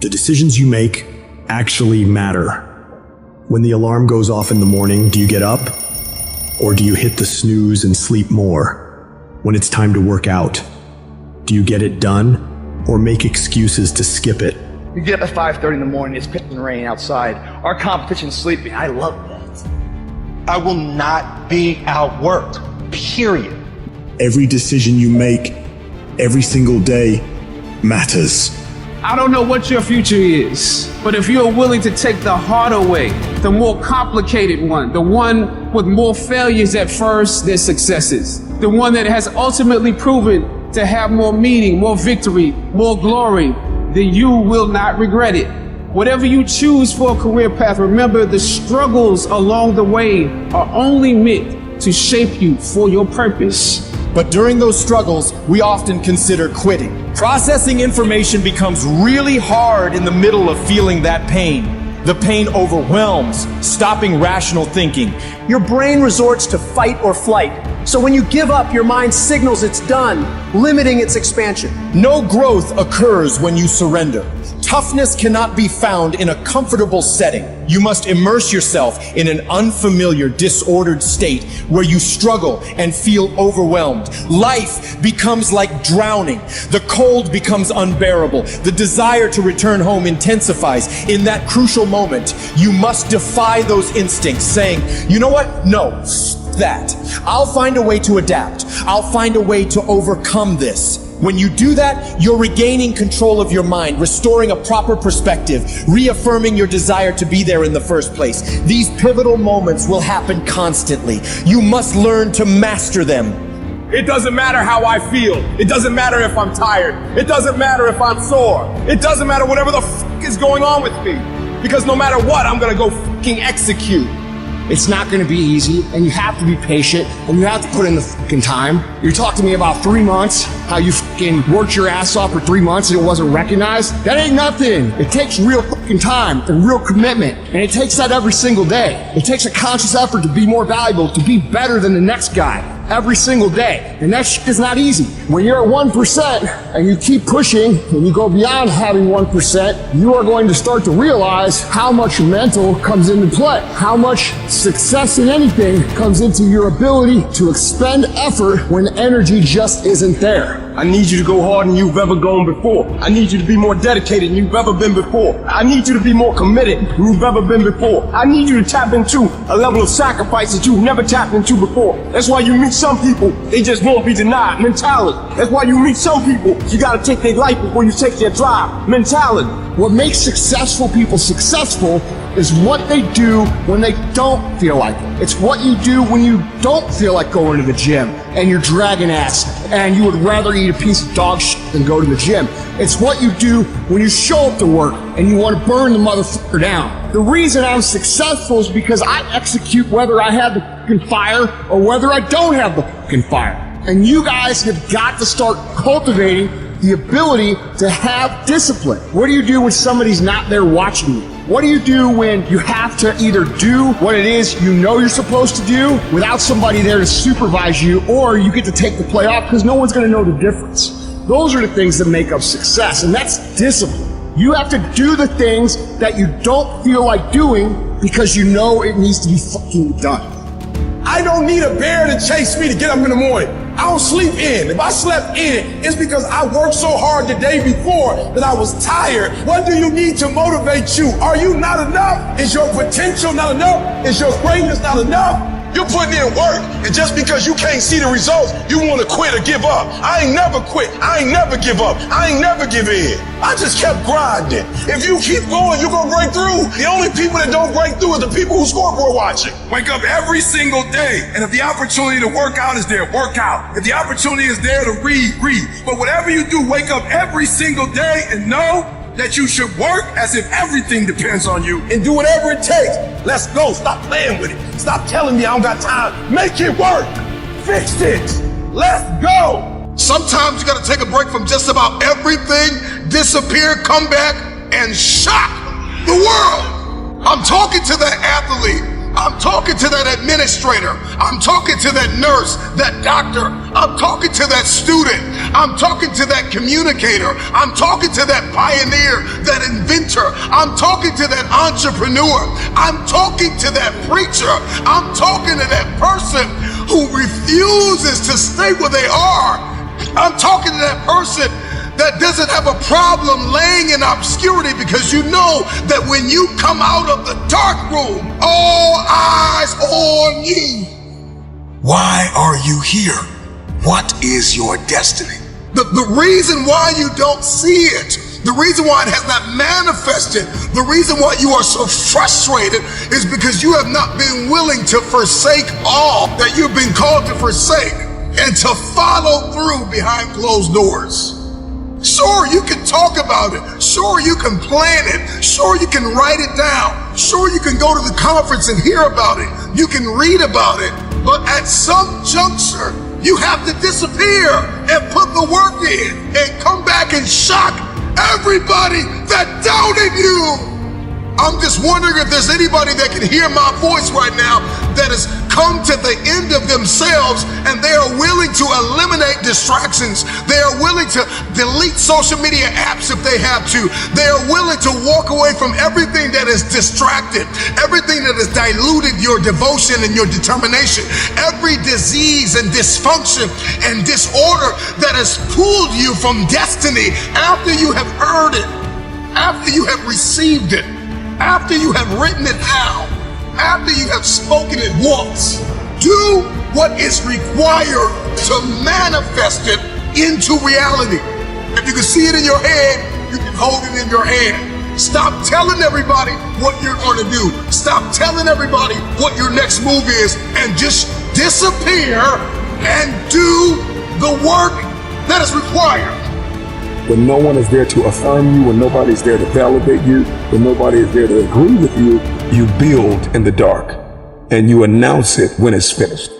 The decisions you make actually matter. When the alarm goes off in the morning, do you get up? Or do you hit the snooze and sleep more? When it's time to work out, do you get it done or make excuses to skip it? You get up at 5:30 in the morning, it's pitching rain outside. Our competition's sleeping. I love that. I will not be outworked, period. Every decision you make, every single day, matters. I don't know what your future is, but if you're willing to take the harder way, the more complicated one, the one with more failures at first than successes, the one that has ultimately proven to have more meaning, more victory, more glory, then you will not regret it. Whatever you choose for a career path, remember the struggles along the way are only meant to shape you for your purpose. But during those struggles, we often consider quitting. Processing information becomes really hard in the middle of feeling that pain. The pain overwhelms, stopping rational thinking. Your brain resorts to fight or flight. So when you give up, your mind signals it's done, limiting its expansion. No growth occurs when you surrender. Toughness cannot be found in a comfortable setting. You must immerse yourself in an unfamiliar, disordered state where you struggle and feel overwhelmed. Life becomes like drowning. The cold becomes unbearable. The desire to return home intensifies. In that crucial moment, you must defy those instincts, saying, you know what? No, that. I'll find a way to adapt. I'll find a way to overcome this. When you do that, you're regaining control of your mind, restoring a proper perspective, reaffirming your desire to be there in the first place. These pivotal moments will happen constantly. You must learn to master them. It doesn't matter how I feel. It doesn't matter if I'm tired. It doesn't matter if I'm sore. It doesn't matter whatever the is going on with me. Because no matter what, I'm gonna go execute. It's not going to be easy, and you have to be patient, and you have to put in the fucking time. You talked to me about 3 months, how you fucking worked your ass off for 3 months and it wasn't recognized. That ain't nothing. It takes real fucking time and real commitment, and it takes that every single day. It takes a conscious effort to be more valuable, to be better than the next guy. Every single day. And that shit is not easy. When you're at 1% and you keep pushing and you go beyond having 1%, you are going to start to realize how much mental comes into play. How much success in anything comes into your ability to expend effort when energy just isn't there. I need you to go harder than you've ever gone before. I need you to be more dedicated than you've ever been before. I need you to be more committed than you've ever been before. I need you to tap into a level of sacrifice that you've never tapped into before. That's why you meet some people, they just won't be denied mentality. That's why you meet some people, you gotta take their life before you take their drive mentality. What makes successful people successful is what they do when they don't feel like it. It's what you do when you don't feel like going to the gym and you're dragging ass and you would rather eat a piece of dog shit than go to the gym. It's what you do when you show up to work and you want to burn the motherfucker down. The reason I'm successful is because I execute whether I have the fucking fire or whether I don't have the fucking fire. And you guys have got to start cultivating the ability to have discipline. What do you do when somebody's not there watching you? What do you do when you have to either do what it is you know you're supposed to do without somebody there to supervise you, or you get to take the play off because no one's going to know the difference? Those are the things that make up success, and that's discipline. You have to do the things that you don't feel like doing because you know it needs to be fucking done. I don't need a bear to chase me to get up in the morning. I don't sleep in. If I slept in, it's because I worked so hard the day before that I was tired. What do you need to motivate you? Are you not enough? Is your potential not enough? Is your greatness not enough? You're putting in work, and just because you can't see the results, you want to quit or give up. I ain't never quit. I ain't never give up. I ain't never give in. I just kept grinding. If you keep going, you're going to break through. The only people that don't break through are the people who scoreboard watching. Wake up every single day, and if the opportunity to work out is there, work out. If the opportunity is there to read, read. But whatever you do, wake up every single day and know that you should work as if everything depends on you and do whatever it takes. Let's go. Stop playing with it. Stop telling me I don't got time. Make it work. Fix it. Let's go. Sometimes you got to take a break from just about everything, disappear, come back, and shock the world. I'm talking to the athlete. I'm talking to that administrator. I'm talking to that nurse, that doctor. I'm talking to that student. I'm talking to that communicator. I'm talking to that pioneer, that inventor. I'm talking to that entrepreneur. I'm talking to that preacher. I'm talking to that person who refuses to stay where they are. I'm talking to that person that doesn't have a problem laying in obscurity, because you know that when you come out of the dark room, all eyes on you. Why are you here? What is your destiny? The reason why you don't see it, the reason why it has not manifested, the reason why you are so frustrated is because you have not been willing to forsake all that you've been called to forsake and to follow through behind closed doors. Sure, you can talk about it. Sure, you can plan it. Sure, you can write it down. Sure, you can go to the conference and hear about it. You can read about it. But at some juncture, you have to disappear and put the work in and come back and shock everybody that doubted you. I'm just wondering if there's anybody that can hear my voice right now that has come to the end of themselves and they are willing to eliminate distractions. They are willing to delete social media apps if they have to. They are willing to walk away from everything that is distracted, everything that has diluted your devotion and your determination, every disease and dysfunction and disorder that has pulled you from destiny after you have earned it, after you have received it, after you have written it down, after you have spoken it once. Do what is required to manifest it into reality. If you can see it in your head, you can hold it in your hand. Stop telling everybody what you're going to do. Stop telling everybody what your next move is, and just disappear and do the work that is required. When no one is there to affirm you, when nobody's there to validate you, when nobody is there to agree with you, you build in the dark and you announce it when it's finished.